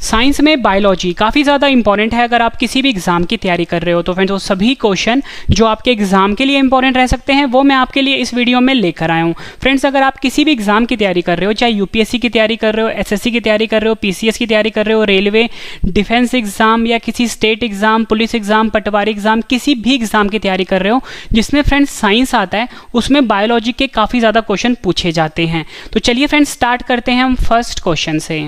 Science में biology काफ़ी ज़्यादा इंपॉर्टेंट है। अगर आप किसी भी एग्जाम की तैयारी कर रहे हो तो फ्रेंड्स वो सभी क्वेश्चन जो आपके एग्जाम के लिए इंपॉर्टेंट रह सकते हैं वो मैं आपके लिए इस वीडियो में लेकर आया हूँ। फ्रेंड्स अगर आप किसी भी एग्जाम की तैयारी कर रहे हो, चाहे यूपीएससी की तैयारी कर रहे हो, एसएससी की तैयारी कर रहे हो, पीसीएस की तैयारी कर रहे हो, रेलवे, डिफेंस एग्जाम या किसी स्टेट एग्जाम, पुलिस एग्जाम, पटवारी एग्जाम, किसी भी एग्जाम की तैयारी कर रहे हो जिसमें फ्रेंड्स साइंस आता है, उसमें बायोलॉजी के काफ़ी ज़्यादा क्वेश्चन पूछे जाते हैं। तो चलिए फ्रेंड्स स्टार्ट करते हैं हम फर्स्ट क्वेश्चन से।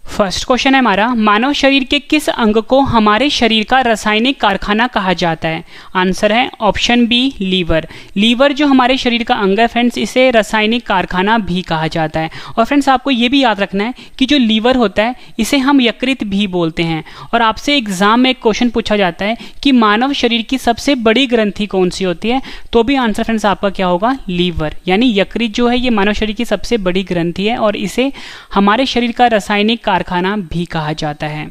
फर्स्ट क्वेश्चन है हमारा, मानव शरीर के किस अंग को हमारे शरीर का रासायनिक कारखाना कहा जाता है? आंसर है ऑप्शन बी लीवर। लीवर जो हमारे शरीर का अंग है फ्रेंड्स, इसे रासायनिक कारखाना भी कहा जाता है। और फ्रेंड्स आपको ये भी याद रखना है कि जो लीवर होता है इसे हम यकृत भी बोलते हैं। और आपसे एग्जाम में एक क्वेश्चन पूछा जाता है कि मानव शरीर की सबसे बड़ी ग्रंथि कौन सी होती है, तो भी आंसर फ्रेंड्स आपका क्या होगा? लीवर। यानी यकृत जो है ये मानव शरीर की सबसे बड़ी ग्रंथि है और इसे हमारे शरीर का रासायनिक कारखाना भी कहा जाता है।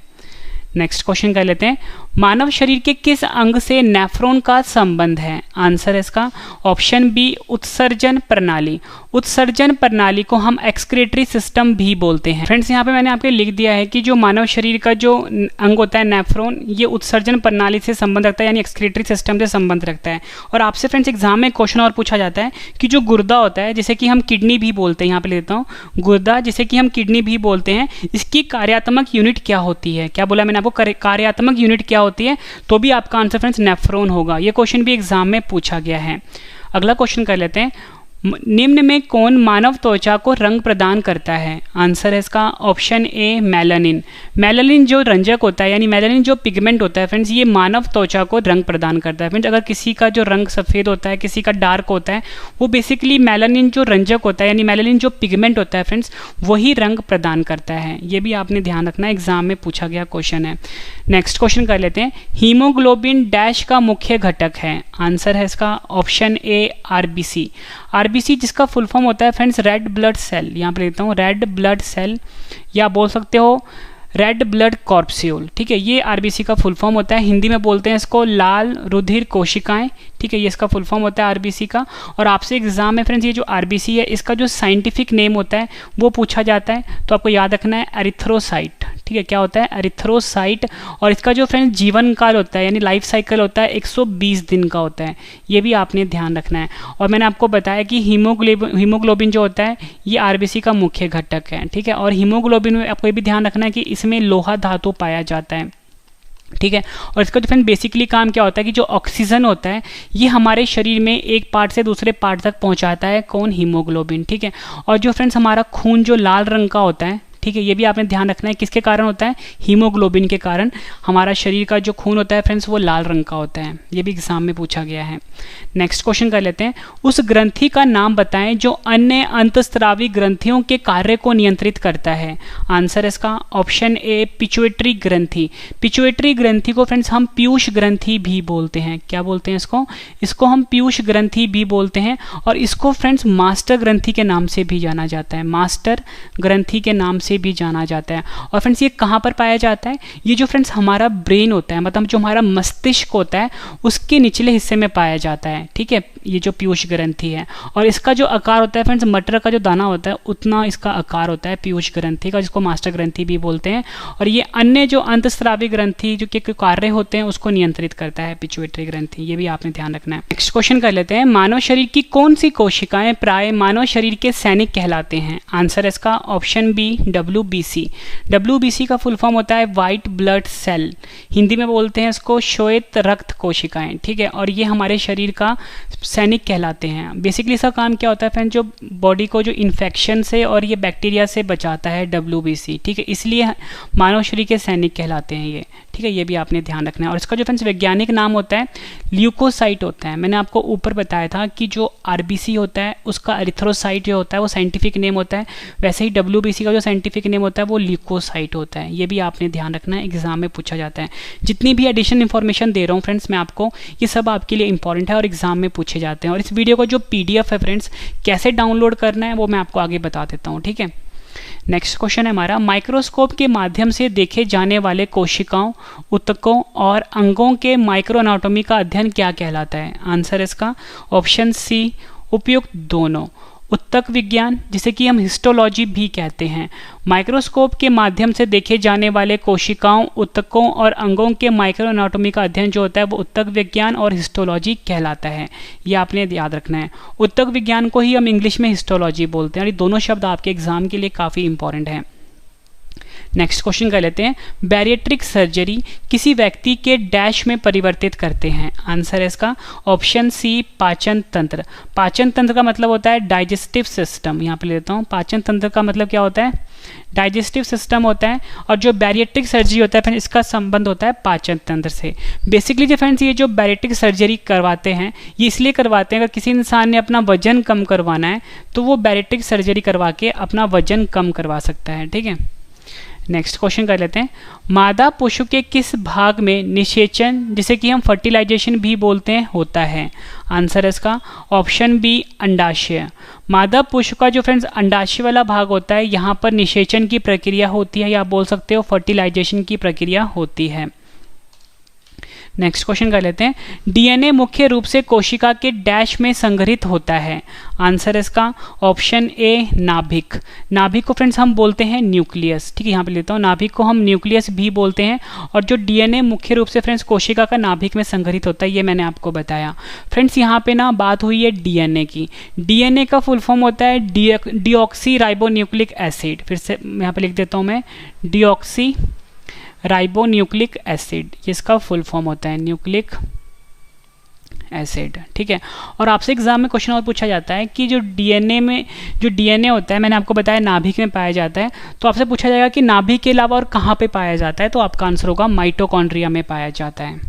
नेक्स्ट क्वेश्चन कर लेते हैं, मानव शरीर के किस अंग से नेफ्रॉन का संबंध है? आंसर है इसका ऑप्शन बी उत्सर्जन प्रणाली। उत्सर्जन प्रणाली को हम एक्सक्रीटरी सिस्टम भी बोलते हैं। फ्रेंड्स यहाँ पे मैंने आपको लिख दिया है कि जो मानव शरीर का जो अंग होता है नेफ्रॉन, ये उत्सर्जन प्रणाली से संबंध रखता है, यानी एक्सक्रीटरी सिस्टम से संबंध रखता है। और आपसे फ्रेंड्स एग्जाम में क्वेश्चन और पूछा जाता है कि जो गुर्दा होता है, जिसे कि हम किडनी भी बोलते हैं, यहाँ पे लेता हूँ गुर्दा जिसे कि हम किडनी भी बोलते हैं, इसकी कार्यात्मक यूनिट क्या होती है? क्या बोला मैंने आपको? कार्यात्मक यूनिट क्या होती है? तो भी आपका आंसर फ्रेंड्स नेफ्रॉन होगा। ये क्वेश्चन भी एग्जाम में पूछा गया है। अगला क्वेश्चन कर लेते हैं, निम्न में कौन मानव त्वचा को रंग प्रदान करता है? आंसर है इसका ऑप्शन ए मेलानिन। मेलानिन जो रंजक होता है, यानी मेलानिन जो पिगमेंट होता है फ्रेंड्स, ये मानव त्वचा को रंग प्रदान करता है। फ्रेंड्स अगर किसी का जो रंग सफ़ेद होता है, किसी का डार्क होता है, वो बेसिकली मेलानिन जो रंजक होता है, यानी मेलानिन जो पिगमेंट होता है फ्रेंड्स, वही रंग प्रदान करता है। ये भी आपने ध्यान रखना है, एग्जाम में पूछा गया क्वेश्चन है। नेक्स्ट क्वेश्चन कर लेते हैं, हीमोग्लोबिन डैश का मुख्य घटक है? आंसर है इसका ऑप्शन ए आरबीसी। आरबीसी जिसका फुल फॉर्म होता है फ्रेंड्स रेड ब्लड सेल, यहाँ पे लेता हूँ रेड ब्लड सेल, या बोल सकते हो रेड ब्लड कॉर्पस्यूल। ठीक है, ये आरबीसी का फुल फॉर्म होता है। हिंदी में बोलते हैं इसको लाल रुधिर कोशिकाएं। ठीक है, ये इसका फुल फॉर्म होता है आरबीसी का। और आपसे एग्जाम में फ्रेंड्स ये जो आरबीसी है इसका जो साइंटिफिक नेम होता है वो पूछा जाता है, तो आपको याद रखना है एरिथ्रोसाइट। ठीक है, क्या होता है? एरिथ्रोसाइट। और इसका जो फ्रेंड्स जीवन काल होता है, यानी लाइफ साइकिल होता है, 120 दिन का होता है। ये भी आपने ध्यान रखना है। और मैंने आपको बताया कि हीमोग्लोबिन जो होता है ये आरबीसी का मुख्य घटक है। ठीक है, और हीमोग्लोबिन में आपको ये भी ध्यान रखना है कि इसमें लोहा धातु पाया जाता है। ठीक है, और इसका जो फ्रेंड बेसिकली काम क्या होता है कि जो ऑक्सीजन होता है ये हमारे शरीर में एक पार्ट से दूसरे पार्ट तक पहुंचाता है। कौन? हीमोग्लोबिन। ठीक है, और जो फ्रेंड्स हमारा खून जो लाल रंग का होता है, ठीक है, ये भी आपने ध्यान रखना है, किसके कारण होता है? हीमोग्लोबिन के कारण हमारा शरीर का जो खून होता है फ्रेंड्स वो लाल रंग का होता है। ये भी एग्जाम में पूछा गया है। नेक्स्ट क्वेश्चन कर लेते हैं, उस ग्रंथि का नाम बताएं जो अन्य अंतस्त्रावी ग्रंथियों के कार्य को नियंत्रित करता है? आंसर है इसका ऑप्शन ए पिट्यूटरी ग्रंथि। पिट्यूटरी ग्रंथि को फ्रेंड्स हम पीयूष ग्रंथि भी बोलते हैं। क्या बोलते हैं इसको हम पीयूष ग्रंथि भी बोलते हैं। और इसको फ्रेंड्स मास्टर ग्रंथि के नाम से भी जाना जाता है। मास्टर ग्रंथि के नाम से भी जाना जाता है। और फ्रेंड्स ये कहाँ पर पाया जाता है? ये जो फ्रेंड्स हमारा ब्रेन होता है, मतलब जो हमारा मस्तिष्क होता है, उसके निचले हिस्से में पाया जाता है। ठीक है, ये जो पीयूष ग्रंथि है, और इसका जो आकार होता है फ्रेंड्स मटर का जो दाना होता है उतना इसका आकार होता है पीयूष ग्रंथि का, जिसको मास्टर ग्रंथि भी बोलते हैं। और ये अन्य जो अंतस्रावी ग्रंथि जो के कार्य होते हैं उसको नियंत्रित करता है पिट्यूटरी ग्रंथि। ये भी आपने ध्यान रखना है। नेक्स्ट क्वेश्चन कर लेते हैं, मानव शरीर की कौन सी कोशिकाएं प्राय मानव शरीर के सैनिक कहलाते हैं? आंसर है इसका ऑप्शन बी WBC। WBC का फुल फॉर्म होता है व्हाइट ब्लड सेल। हिंदी में बोलते हैं इसको श्वेत रक्त कोशिकाएं। ठीक है, और ये हमारे शरीर का सैनिक कहलाते हैं। बेसिकली इसका काम क्या होता है फ्रेंड? जो बॉडी को जो इन्फेक्शन से और ये बैक्टीरिया से बचाता है WBC। ठीक है, इसलिए मानव शरीर के सैनिक कहलाते हैं ये। ठीक है, ये भी आपने ध्यान रखना है। और इसका जो फ्रेंड्स वैज्ञानिक नाम होता है ल्यूकोसाइट होता है। मैंने आपको ऊपर बताया था कि जो आरबीसी होता है उसका एरिथ्रोसाइट जो होता है वो साइंटिफिक नेम होता है, वैसे ही WBC का जो साइंटिफिक नेम होता है वो ल्यूकोसाइट होता है। ये भी आपने ध्यान रखना है, एग्जाम में पूछा जाता है। जितनी भी एडिशनल इन्फॉर्मेशन दे रहा हूँ फ्रेंड्स मैं आपको, ये सब आपके लिए इंपॉर्टेंट है और एग्जाम में पूछे जाते हैं। और इस वीडियो का जो PDF है फ्रेंड्स कैसे डाउनलोड करना है वो मैं आपको आगे बता देता हूँ। ठीक है, नेक्स्ट क्वेश्चन है हमारा, माइक्रोस्कोप के माध्यम से देखे जाने वाले कोशिकाओं, ऊतकों और अंगों के माइक्रो एनाटॉमी का अध्ययन क्या कहलाता है? आंसर इसका ऑप्शन सी उपयुक्त दोनों। उत्तक विज्ञान, जिसे कि हम हिस्टोलॉजी भी कहते हैं। माइक्रोस्कोप के माध्यम से देखे जाने वाले कोशिकाओं, उत्तकों और अंगों के माइक्रो एनाटॉमी का अध्ययन जो होता है वो उत्तक विज्ञान और हिस्टोलॉजी कहलाता है। ये आपने याद रखना है। उत्तक विज्ञान को ही हम इंग्लिश में हिस्टोलॉजी बोलते हैं, और ये दोनों शब्द आपके एग्जाम के लिए काफ़ी इंपॉर्टेंट हैं। नेक्स्ट क्वेश्चन कर लेते हैं, बैरिएट्रिक सर्जरी किसी व्यक्ति के डैश में परिवर्तित करते हैं। आंसर है इसका ऑप्शन सी, पाचन तंत्र। पाचन तंत्र का मतलब होता है डाइजेस्टिव सिस्टम। यहाँ पे लेता हूँ, पाचन तंत्र का मतलब क्या होता है, डाइजेस्टिव सिस्टम होता है। और जो बैरिएट्रिक सर्जरी होता है फ्रेंड्स, इसका संबंध होता है पाचन तंत्र से। बेसिकली जो फ्रेंड्स ये जो बैरिएट्रिक सर्जरी करवाते हैं, ये इसलिए करवाते हैं अगर किसी इंसान ने अपना वजन कम करवाना है तो वो बैरिएट्रिक सर्जरी करवा के अपना वजन कम करवा सकता है। ठीक है, नेक्स्ट क्वेश्चन कर लेते हैं, मादा पशु के किस भाग में निषेचन, जिसे कि हम फर्टिलाइजेशन भी बोलते हैं, होता है। आंसर है इसका ऑप्शन बी, अंडाशय। मादा पशु का जो फ्रेंड्स अंडाशय वाला भाग होता है, यहाँ पर निषेचन की प्रक्रिया होती है, या आप बोल सकते हो फर्टिलाइजेशन की प्रक्रिया होती है। नेक्स्ट क्वेश्चन कर लेते हैं, डीएनए मुख्य रूप से कोशिका के डैश में संग्रहित होता है। आंसर है इसका ऑप्शन ए, नाभिक। नाभिक को फ्रेंड्स हम बोलते हैं न्यूक्लियस। ठीक है, यहाँ पे लेता हूँ, नाभिक को हम न्यूक्लियस भी बोलते हैं। और जो डीएनए मुख्य रूप से फ्रेंड्स कोशिका का नाभिक में संग्रहित होता है, ये मैंने आपको बताया। फ्रेंड्स यहाँ पे ना बात हुई है डीएनए की। डीएनए का फुल फॉर्म होता है डीऑक्सी राइबोन्यूक्लिक एसिड। फिर से यहाँ पे लिख देता हूँ मैं, डीऑक्सी राइबोन्यूक्लिक एसिड, ये इसका फुल फॉर्म होता है, न्यूक्लिक एसिड। ठीक है, और आपसे एग्जाम में क्वेश्चन और पूछा जाता है कि जो डीएनए होता है, मैंने आपको बताया नाभिक में पाया जाता है, तो आपसे पूछा जाएगा कि नाभिक के अलावा और कहाँ पे पाया जाता है, तो आपका आंसर होगा माइटोकॉन्ड्रिया में पाया जाता है।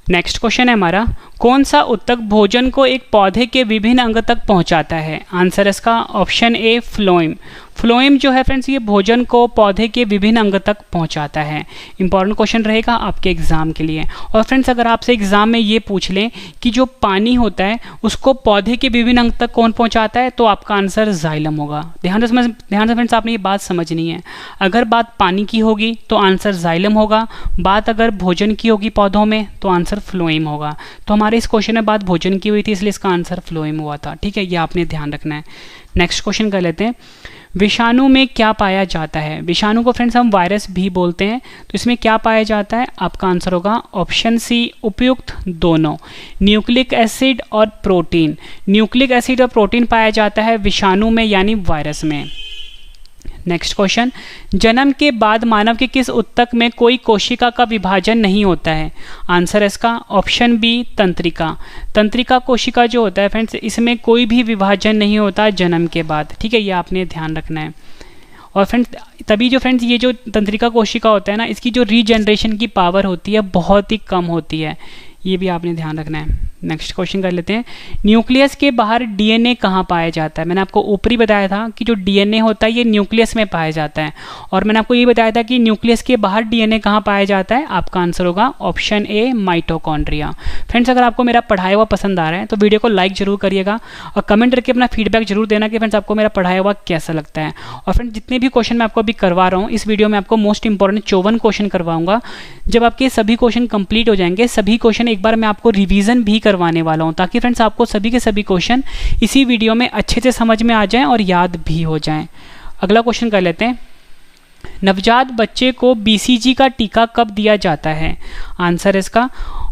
नेक्स्ट क्वेश्चन है हमारा, कौन सा उत्तक भोजन को एक पौधे के विभिन्न अंग तक पहुंचाता है। आंसर इसका ऑप्शन ए, फ्लोएम। फ्लोएम जो है फ्रेंड्स, ये भोजन को पौधे के विभिन्न अंग तक पहुंचाता है। इंपॉर्टेंट क्वेश्चन रहेगा आपके एग्जाम के लिए। और फ्रेंड्स अगर आपसे एग्जाम में ये पूछ लें कि जो पानी होता है उसको पौधे के विभिन्न अंग तक कौन पहुंचाता है, तो आपका आंसर जाइलम होगा। ध्यान से फ्रेंड्स आपने ये बात समझनी है। अगर बात पानी की होगी तो आंसर जाइलम होगा, बात अगर भोजन की होगी पौधों में तो आंसर फ्लोएम होगा। तो हमारे इस क्वेश्चन में बात भोजन की हुई थी, इसलिए इसका आंसर फ्लोएम हुआ था। ठीक है, ये आपने ध्यान रखना है। नेक्स्ट क्वेश्चन कर लेते हैं, विषाणु में क्या पाया जाता है। विषाणु को फ्रेंड्स हम वायरस भी बोलते हैं, तो इसमें क्या पाया जाता है, आपका आंसर होगा ऑप्शन सी, उपयुक्त दोनों, न्यूक्लिक एसिड और प्रोटीन। न्यूक्लिक एसिड और प्रोटीन पाया जाता है विषाणु में, यानी वायरस में। नेक्स्ट क्वेश्चन, जन्म के बाद मानव के किस उत्तक में कोई कोशिका का विभाजन नहीं होता है। आंसर है इसका ऑप्शन बी, तंत्रिका। तंत्रिका कोशिका जो होता है फ्रेंड्स, इसमें कोई भी विभाजन नहीं होता जन्म के बाद। ठीक है, ये आपने ध्यान रखना है। और फ्रेंड्स तभी जो फ्रेंड्स ये जो तंत्रिका कोशिका होता है ना, इसकी जो रीजनरेशन की पावर होती है बहुत ही कम होती है, ये भी आपने ध्यान रखना है। नेक्स्ट क्वेश्चन कर लेते हैं, न्यूक्लियस के बाहर डीएनए कहाँ पाया जाता है। मैंने आपको ऊपरी बताया था कि जो डीएनए होता है ये न्यूक्लियस में पाया जाता है, और मैंने आपको ये बताया था कि न्यूक्लियस के बाहर डीएनए कहाँ पाया जाता है। आपका आंसर होगा ऑप्शन ए, माइटोकॉन्ड्रिया। फ्रेंड्स अगर आपको मेरा पढ़ाया हुआ पसंद आ रहा है तो वीडियो को लाइक जरूर करिएगा, और कमेंट करके अपना फीडबैक जरूर देना कि फ्रेंड्स आपको मेरा पढ़ाया हुआ कैसा लगता है। और फ्रेंड्स जितने भी क्वेश्चन मैं आपको अभी करवा रहा हूँ, इस वीडियो में आपको मोस्ट इंपॉर्टेंट 54 क्वेश्चन करवाऊंगा। जब आपके सभी क्वेश्चन कंप्लीट हो जाएंगे, सभी क्वेश्चन एक बार मैं आपको रिवीजन भी करवाने वाला हूँ, ताकि फ्रेंड्स आपको सभी के सभी क्वेश्चन इसी वीडियो में अच्छे से समझ में आ जाएं और याद भी हो जाएं। अगला क्वेश्चन कर लेते हैं, नवजात बच्चे को बीसीजी का टीका कब दिया जाता है। आंसर इसका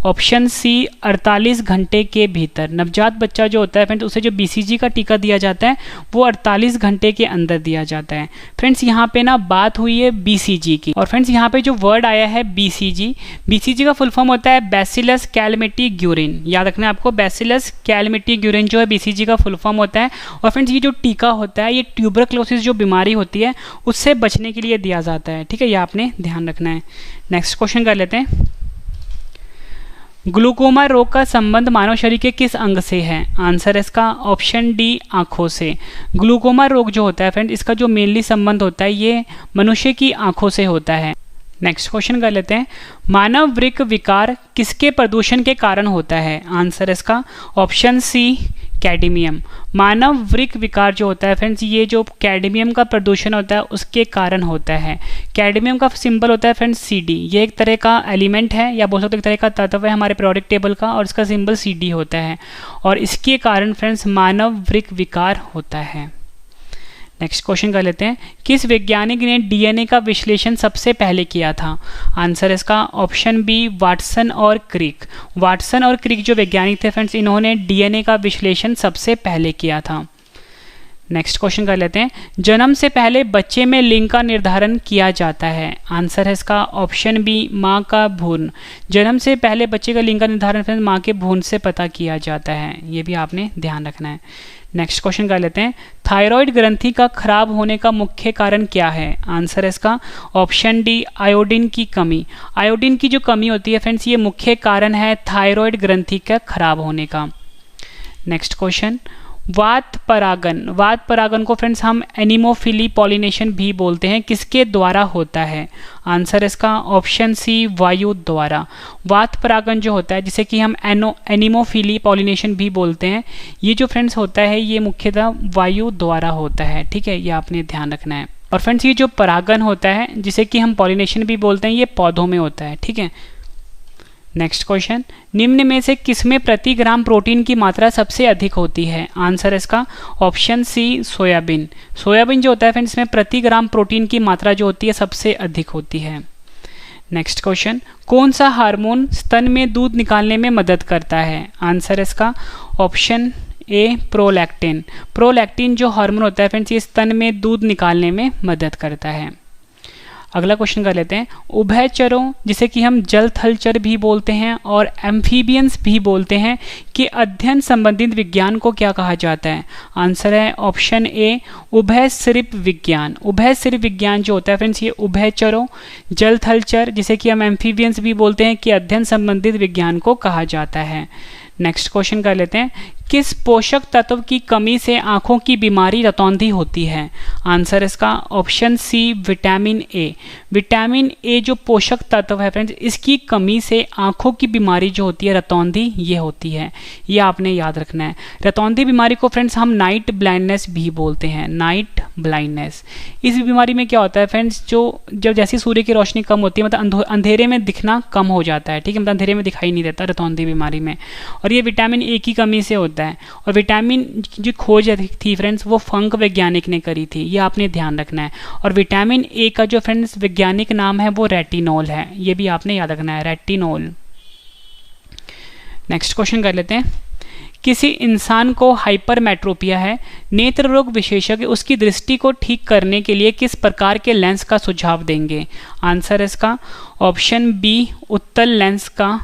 ऑप्शन सी, 48 घंटे के भीतर। नवजात बच्चा जो होता है फ्रेंड्स, उसे जो बीसीजी का टीका दिया जाता है वो 48 घंटे के अंदर दिया जाता है। फ्रेंड्स यहाँ पे ना बात हुई है बीसीजी की, और फ्रेंड्स यहाँ पे जो वर्ड आया है बीसीजी, बीसीजी का फुल फॉर्म होता है बैसिलस कैलमेटी-ग्यूरिन। याद रखना है आपको, बैसिलस कैलमेटी-ग्यूरिन जो है बीसीजी का फुल फॉर्म होता है। और फ्रेंड्स ये जो टीका होता है, ये ट्यूबरक्लोसिस जो बीमारी होती है उससे बचने के लिए दिया जाता है। ठीक है, ये आपने ध्यान रखना है। नेक्स्ट क्वेश्चन कर लेते हैं, ग्लूकोमा रोग का संबंध मानव शरीर के किस अंग से है। आंसर इसका ऑप्शन डी, आंखों से। ग्लूकोमा रोग जो होता है फ्रेंड, इसका जो मेनली संबंध होता है ये मनुष्य की आंखों से होता है। नेक्स्ट क्वेश्चन कर लेते हैं, मानव वृक्क विकार किसके प्रदूषण के कारण होता है। आंसर इसका ऑप्शन सी, कैडमियम। मानव वृक्क विकार जो होता है फ्रेंड्स, ये जो कैडमियम का प्रदूषण होता है उसके कारण होता है। कैडमियम का सिंबल होता है फ्रेंड्स Cd। ये एक तरह का एलिमेंट है या बोल सकते एक तरह का तत्व है हमारे पीरियोडिक टेबल का, और इसका सिंबल Cd होता है, और इसके कारण फ्रेंड्स मानव वृक्क विकार होता है। नेक्स्ट क्वेश्चन कर लेते हैं, किस वैज्ञानिक ने डीएनए का विश्लेषण सबसे पहले किया था? आंसर इसका ऑप्शन बी वाटसन और क्रिक। वाटसन और क्रिक जो वैज्ञानिक थे फ्रेंड्स, इन्होंने डीएनए का विश्लेषण सबसे पहले किया था। नेक्स्ट क्वेश्चन कर लेते हैं, जन्म से पहले बच्चे में लिंग का निर्धारण किया जाता है? आंसर है इसका ऑप्शन बी माँ का भ्रूण। जन्म से पहले बच्चे का लिंग का निर्धारण फ्रेंड्स माँ के भ्रूण से पता किया जाता है, ये भी आपने ध्यान रखना है। नेक्स्ट क्वेश्चन कर लेते हैं, थायराइड ग्रंथि का खराब होने का मुख्य कारण क्या है? आंसर है इसका ऑप्शन डी आयोडीन की कमी। आयोडीन की जो कमी होती है फ्रेंड्स, ये मुख्य कारण है थायराइड ग्रंथि का खराब होने का। नेक्स्ट क्वेश्चन, वात परागन। वात परागन को फ्रेंड्स हम एनिमोफिली पॉलिनेशन भी बोलते हैं, किसके द्वारा होता है? आंसर इसका ऑप्शन सी वायु द्वारा। वात परागन जो होता है जिसे कि हम एनिमोफिली पॉलिनेशन भी बोलते हैं, ये जो फ्रेंड्स होता है ये मुख्यतः वायु द्वारा होता है, ठीक है, ये आपने ध्यान रखना है। और फ्रेंड्स ये जो परागन होता है जिसे कि हम पॉलिनेशन भी बोलते हैं, ये पौधों में होता है, ठीक है। नेक्स्ट क्वेश्चन, निम्न में से किसमें प्रति ग्राम प्रोटीन की मात्रा सबसे अधिक होती है? आंसर इसका ऑप्शन सी सोयाबीन। सोयाबीन जो होता है फ्रेंड्स, इसमें प्रति ग्राम प्रोटीन की मात्रा जो होती है सबसे अधिक होती है। नेक्स्ट क्वेश्चन, कौन सा हार्मोन स्तन में दूध निकालने में मदद करता है? आंसर इसका ऑप्शन ए प्रोलैक्टिन। प्रोलैक्टिन जो हार्मोन होता है फ्रेंड्स, ये स्तन में दूध निकालने में मदद करता है। अगला क्वेश्चन कर लेते हैं, उभयचरों जिसे कि हम जल थल चर भी बोलते हैं और एम्फीबियंस भी बोलते हैं कि अध्ययन संबंधित विज्ञान को क्या कहा जाता है? आंसर है ऑप्शन ए उभयसरिप विज्ञान। उभयसरिप विज्ञान जो होता है फ्रेंड्स, ये उभयचरों जल थल चर जिसे कि हम एम्फीबियंस भी बोलते हैं कि अध्ययन संबंधित विज्ञान को कहा जाता है। नेक्स्ट क्वेश्चन कर लेते हैं, किस पोषक तत्व की कमी से आंखों की बीमारी रतौंधी होती है? आंसर इसका option C vitamin A. Vitamin A जो पोषक तत्व है फ्रेंड्स, इसकी कमी से आंखों की बीमारी जो होती है रतौंधी, ये होती है, ये आपने याद रखना है। रतौंधी बीमारी को फ्रेंड्स हम नाइट ब्लाइंडनेस भी बोलते हैं, नाइट ब्लाइंडनेस। इस बीमारी में क्या होता है फ्रेंड्स, जब जैसी सूर्य की रोशनी कम होती है, मतलब अंधेरे में दिखना कम हो जाता है, ठीक है, मतलब अंधेरे में दिखाई नहीं देता रतौंधी बीमारी में, और ये विटामिन ए की कमी से होता है। और विटामिन जो खोज थी फ्रेंड्स, वो फंक वैज्ञानिक ने करी थी, ये आपने ध्यान रखना है। और विटामिन ए का जो फ्रेंड्स वैज्ञानिक नाम है वो रेटिनॉल है, ये भी आपने याद रखना है, रेटिनॉल। नेक्स्ट क्वेश्चन कर लेते हैं, किसी इंसान को हाइपरमेट्रोपिया है, नेत्र रोग विशेषज्ञ उसकी दृष्टि को ठीक करने के लिए किस प्रकार के लेंस का सुझाव देंगे? आंसर इसका ऑप्शन बी उत्तल लेंस का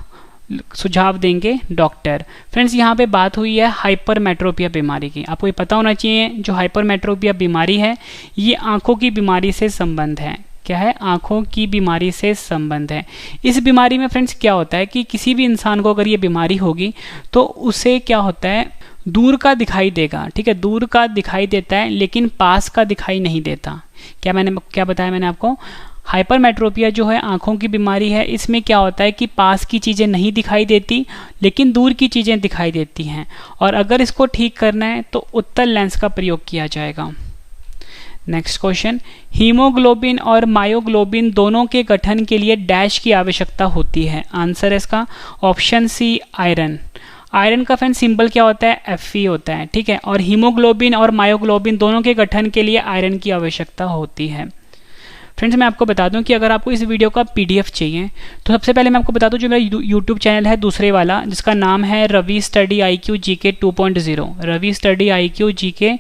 सुझाव देंगे डॉक्टर। फ्रेंड्स यहाँ पे बात हुई है हाइपरमेट्रोपिया बीमारी की। आपको ये पता होना चाहिए जो हाइपरमेट्रोपिया बीमारी है ये आंखों की बीमारी से संबंध है। क्या है? आंखों की बीमारी से संबंध है। इस बीमारी में फ्रेंड्स क्या होता है कि किसी भी इंसान को अगर ये बीमारी होगी तो उसे क्या होता है, दूर का दिखाई देगा, ठीक है, दूर का दिखाई देता है लेकिन पास का दिखाई नहीं देता। क्या बताया मैंने आपको? हाइपरमेट्रोपिया जो है आंखों की बीमारी है, इसमें क्या होता है कि पास की चीज़ें नहीं दिखाई देती लेकिन दूर की चीज़ें दिखाई देती हैं, और अगर इसको ठीक करना है तो उत्तल लेंस का प्रयोग किया जाएगा। नेक्स्ट क्वेश्चन, हीमोग्लोबिन और मायोग्लोबिन दोनों के गठन के लिए डैश की आवश्यकता होती है? आंसर इसका ऑप्शन सी आयरन। आयरन का फ्रेंड सिंबल क्या होता है? Fe होता है, ठीक है, और हीमोग्लोबिन और मायोग्लोबिन दोनों के गठन के लिए आयरन की आवश्यकता होती है। फ्रेंड्स मैं आपको बता दूं कि अगर आपको इस वीडियो का PDF चाहिए तो सबसे पहले मैं आपको बता दूं जो मेरा YouTube चैनल है दूसरे वाला जिसका नाम है Ravi study IQ GK 2.0, Ravi study IQ GK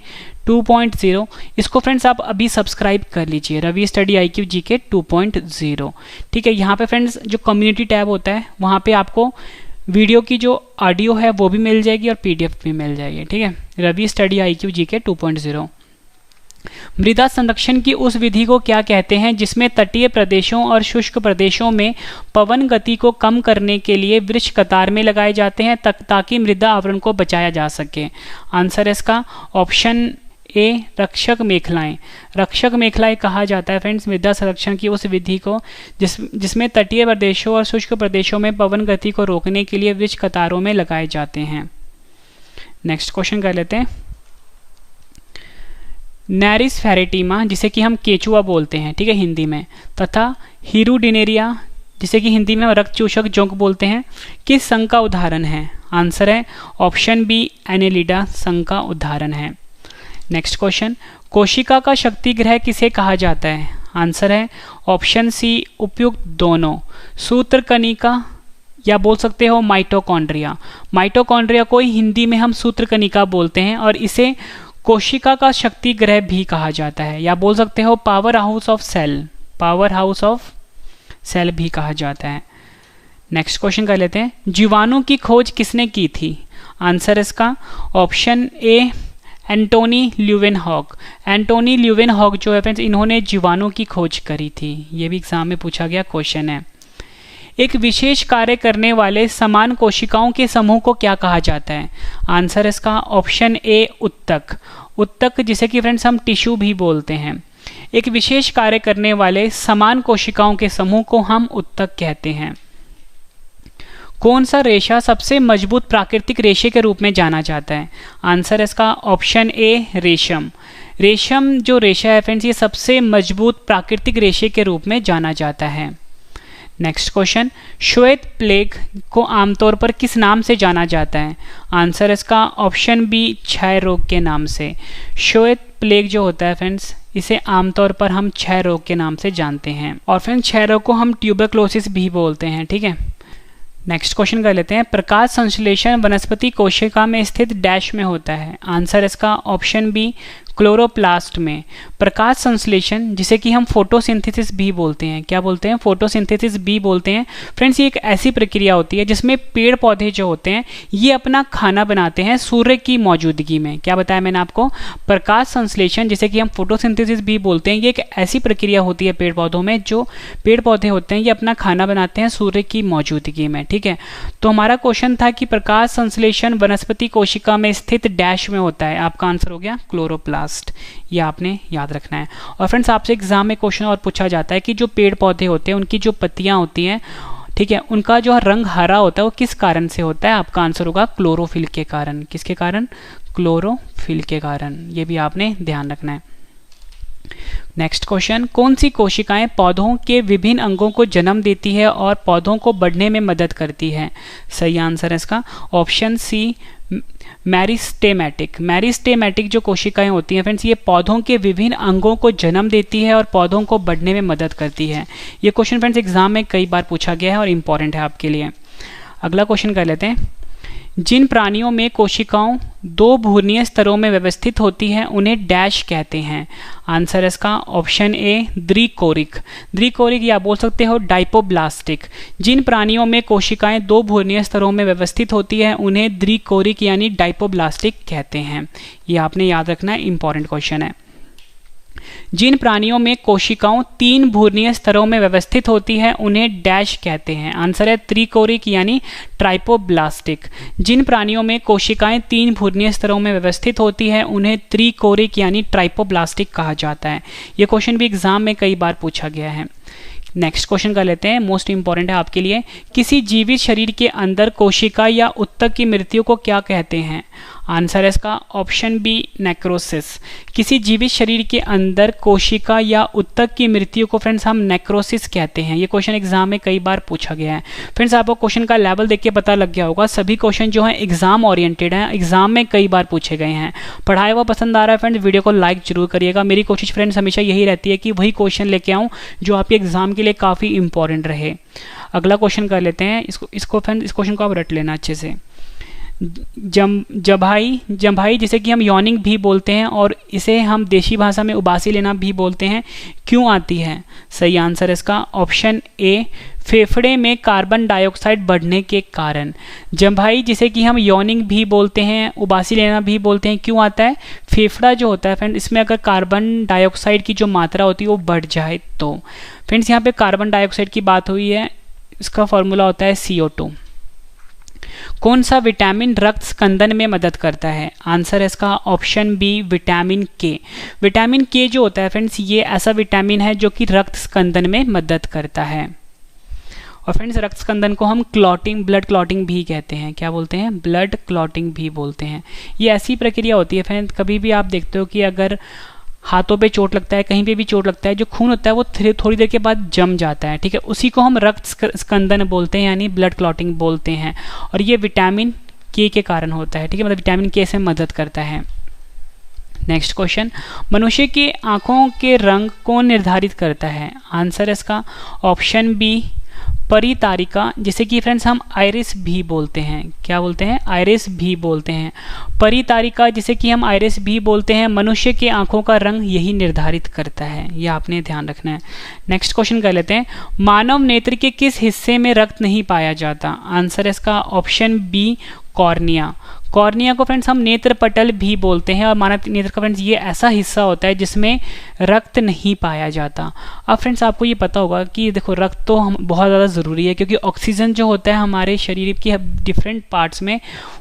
2.0, इसको फ्रेंड्स आप अभी सब्सक्राइब कर लीजिए, रवि स्टडी IQ GK 2.0, ठीक है। यहाँ पे फ्रेंड्स जो कम्युनिटी टैब होता है वहाँ पे आपको वीडियो की जो ऑडियो है वो भी मिल जाएगी और PDF भी मिल जाएगी, ठीक है, रवि स्टडी IQ GK 2.0। मृदा संरक्षण की उस विधि को क्या कहते हैं जिसमें तटीय प्रदेशों और शुष्क प्रदेशों में पवन गति को कम करने के लिए वृक्ष कतार में लगाए जाते हैं ताकि मृदा आवरण को बचाया जा सके? आंसर इसका ऑप्शन ए रक्षक मेखलाएं। रक्षक मेखलाएं कहा जाता है फ्रेंड्स मृदा संरक्षण की उस विधि को जिसमें तटीय प्रदेशों और शुष्क प्रदेशों में पवन गति को रोकने के लिए वृक्ष कतारों में लगाए जाते हैं। नेक्स्ट क्वेश्चन कर लेते हैं। नैरिस फेरेटिमा जिसे कि हम केचुआ बोलते हैं, ठीक है, हिंदी में, तथा हीरुडिनेरिया जिसे कि हिंदी में रक्त चूषक जोंक बोलते हैं, किस संघ का उदाहरण है? आंसर है ऑप्शन बी एनेलिडा संघ का उदाहरण है। नेक्स्ट क्वेश्चन, कोशिका का शक्ति ग्रह किसे कहा जाता है? आंसर है ऑप्शन सी उपयुक्त दोनों, सूत्रकनिका या बोल सकते हो माइटोकॉन्ड्रिया। माइटोकॉन्ड्रिया को हिंदी में हम सूत्रकनिका बोलते हैं और इसे कोशिका का शक्ति ग्रह भी कहा जाता है, या बोल सकते हो power house of cell, power house of cell भी कहा जाता है। नेक्स्ट क्वेश्चन कर लेते हैं, जीवाणु की खोज किसने की थी? आंसर इसका option A Antonie Leeuwenhoek. Antonie Leeuwenhoek जो है फ्रेंड्स, इन्होंने जीवाणु की खोज करी थी। ये भी एग्जाम में पूछा गया क्वेश्चन है। एक विशेष कार्य करने वाले समान कोशिकाओं के समूह को क्या कहा जाता है? आंसर इसका ऑप्शन ए उत्तक। उत्तक जिसे कि फ्रेंड्स हम टिश्यू भी बोलते हैं। एक विशेष कार्य करने वाले समान कोशिकाओं के समूह को हम उत्तक कहते हैं। कौन सा रेशा सबसे मजबूत प्राकृतिक रेशे के रूप में जाना जाता है? आंसर इसका ऑप्शन ए रेशम। रेशम जो रेशा है फ्रेंड्स, ये सबसे मजबूत प्राकृतिक रेशे के रूप में जाना जाता है। नेक्स्ट क्वेश्चन, श्वेत प्लेग को आमतौर पर किस नाम से जाना जाता है? आंसर इसका ऑप्शन बी क्षय रोग के नाम से। श्वेत प्लेग जो होता है फ्रेंड्स, इसे आमतौर पर हम क्षय रोग के नाम से जानते हैं, और फ्रेंड्स क्षय रोग को हम ट्यूबरक्लोसिस भी बोलते हैं, ठीक है। नेक्स्ट क्वेश्चन कर लेते हैं, प्रकाश संश्लेषण वनस्पति कोशिका में स्थित डैश में होता है? आंसर इसका ऑप्शन बी क्लोरोप्लास्ट में। प्रकाश संश्लेषण जिसे कि हम फोटोसिंथेसिस भी बोलते हैं, क्या बोलते हैं? फोटोसिंथेसिस भी बोलते हैं। फ्रेंड्स ये एक ऐसी प्रक्रिया होती है जिसमें पेड़ पौधे जो होते हैं ये अपना खाना बनाते हैं सूर्य की मौजूदगी में। क्या बताया मैंने आपको? प्रकाश संश्लेषण जिसे कि हम फोटोसिंथेसिस भी बोलते हैं, ये एक ऐसी प्रक्रिया होती है पेड़ पौधों में, जो पेड़ पौधे होते हैं ये अपना खाना बनाते हैं सूर्य की मौजूदगी में, ठीक है। तो हमारा क्वेश्चन था कि प्रकाश संश्लेषण वनस्पति कोशिका में स्थित डैश में होता है। आपका आंसर हो गया क्लोरोप्लास्ट। ये आपने याद रखना है। और फ्रेंड्स आपसे एग्जाम में क्वेश्चन और पूछा जाता है कि जो पेड़ पौधे होते हैं उनकी जो पत्तियां होती हैं, ठीक है, उनका जो रंग हरा होता है वो किस कारण से होता है? आपका आंसर होगा क्लोरोफिल के कारण। किसके कारण? क्लोरोफिल के कारण। ये भी आपने ध्यान रखना है। नेक्स्ट क्वेश्चन, कौन सी कोशिकाएं पौधों के विभिन्न अंगों को जन्म देती है और पौधों को बढ़ने में मदद करती है? सही आंसर है इसका ऑप्शन सी मैरिस्टेमेटिक। मैरिस्टेमेटिक जो कोशिकाएं होती हैं फ्रेंड्स, ये पौधों के विभिन्न अंगों को जन्म देती है और पौधों को बढ़ने में मदद करती है। ये क्वेश्चन फ्रेंड्स एग्जाम में कई बार पूछा गया है और इंपॉर्टेंट है आपके लिए। अगला क्वेश्चन कर लेते हैं, जिन प्राणियों में कोशिकाओं दो भूर्णीय स्तरों में व्यवस्थित होती है उन्हें डैश कहते हैं? आंसर इसका ऑप्शन ए द्विकोरिक। द्विकोरिक या बोल सकते हो डाइपोब्लास्टिक। जिन प्राणियों में कोशिकाएं दो भूर्णीय स्तरों में व्यवस्थित होती है उन्हें द्विकोरिक यानी डाइपोब्लास्टिक कहते हैं। ये आपने याद रखना है, इंपॉर्टेंट क्वेश्चन है। जिन प्राणियों में कोशिकाओं तीन भूर्णीय स्तरों में व्यवस्थित होती है उन्हें डैश कहते हैं? आंसर है त्रिकोरिक यानी ट्राइपोब्लास्टिक। जिन प्राणियों में कोशिकाएं तीन भूर्णीय स्तरों में व्यवस्थित होती है उन्हें त्रिकोरिक यानी ट्राइपोब्लास्टिक कहा जाता है। यह क्वेश्चन भी एग्जाम में कई बार पूछा गया है। नेक्स्ट क्वेश्चन कर लेते हैं, मोस्ट इंपॉर्टेंट है आपके लिए। किसी जीवित शरीर के अंदर कोशिका या उत्तक की मृत्यु को क्या कहते हैं? आंसर है इसका ऑप्शन बी नेक्रोसिस। किसी जीवित शरीर के अंदर कोशिका या उत्तक की मृत्यु को फ्रेंड्स हम नेक्रोसिस कहते हैं। ये क्वेश्चन एग्जाम में कई बार पूछा गया है। फ्रेंड्स आपको क्वेश्चन का लेवल देख के पता लग गया होगा, सभी क्वेश्चन जो हैं एग्जाम ओरिएंटेड हैं, एग्जाम में कई बार पूछे गए हैं। पढ़ाया हुआ पसंद आ रहा है फ्रेंड्स, वीडियो को लाइक जरूर करिएगा। मेरी कोशिश फ्रेंड्स हमेशा यही रहती है कि वही क्वेश्चन लेके आऊँ जो आपके एग्जाम के लिए काफ़ी इंपॉर्टेंट रहे। अगला क्वेश्चन कर लेते हैं, इसको फ्रेंड्स इस क्वेश्चन को आप रट लेना अच्छे से। जम्भाई जिसे कि हम यॉनिंग भी बोलते हैं और इसे हम देशी भाषा में उबासी लेना भी बोलते हैं, क्यों आती है? सही आंसर इसका ऑप्शन ए फेफड़े में कार्बन डाइऑक्साइड बढ़ने के कारण। जम्भाई जिसे कि हम यॉनिंग भी बोलते हैं, उबासी लेना भी बोलते हैं, क्यों आता है? फेफड़ा जो होता है फ्रेंड, इसमें अगर कार्बन डाइऑक्साइड की जो मात्रा होती है वो बढ़ जाए तो। फ्रेंड्स यहाँ पे कार्बन डाइऑक्साइड की बात हुई है, इसका फॉर्मूला होता है CO2। कौन सा विटामिन रक्त स्कंदन में मदद करता है? आंसर है इसका ऑप्शन बी विटामिन के। विटामिन के जो होता है फ्रेंड्स, ये ऐसा विटामिन है जो कि रक्त स्कंदन में मदद करता है। और फ्रेंड्स रक्त स्कंदन को हम क्लॉटिंग, ब्लड क्लॉटिंग भी कहते हैं। क्या बोलते हैं? ब्लड क्लॉटिंग भी बोलते हैं। ये ऐसी प्रक्रिया होती है फ्रेंड्स, कभी भी आप देखते हो कि अगर हाथों पे चोट लगता है, कहीं पे भी चोट लगता है, जो खून होता है वो थोड़ी देर के बाद जम जाता है, ठीक है, उसी को हम रक्त स्कंदन बोलते हैं, यानी ब्लड क्लॉटिंग बोलते हैं। और ये विटामिन के कारण होता है, ठीक है, मतलब विटामिन के से मदद करता है। नेक्स्ट क्वेश्चन, मनुष्य की आंखों के रंग कौन निर्धारित करता है? आंसर है इसका ऑप्शन बी, परितारिका, जिसे कि फ्रेंड्स हम आइरिस भी बोलते हैं। क्या बोलते हैं? आइरिस भी बोलते हैं। परितारिका, जिसे कि हम आइरिस भी बोलते हैं, मनुष्य के आंखों का रंग यही निर्धारित करता है, यह आपने ध्यान रखना है। नेक्स्ट क्वेश्चन कर लेते हैं, मानव नेत्र के किस हिस्से में रक्त नहीं पाया जाता? आंसर है इसका ऑप्शन बी, कॉर्निया। कॉर्निया को फ्रेंड्स हम नेत्र पटल भी बोलते हैं, और मानव नेत्र का फ्रेंड्स ये ऐसा हिस्सा होता है जिसमें रक्त नहीं पाया जाता। अब फ्रेंड्स आपको ये पता होगा कि देखो रक्त तो हम बहुत ज़्यादा ज़रूरी है, क्योंकि ऑक्सीजन जो होता है हमारे शरीर के डिफरेंट पार्ट्स में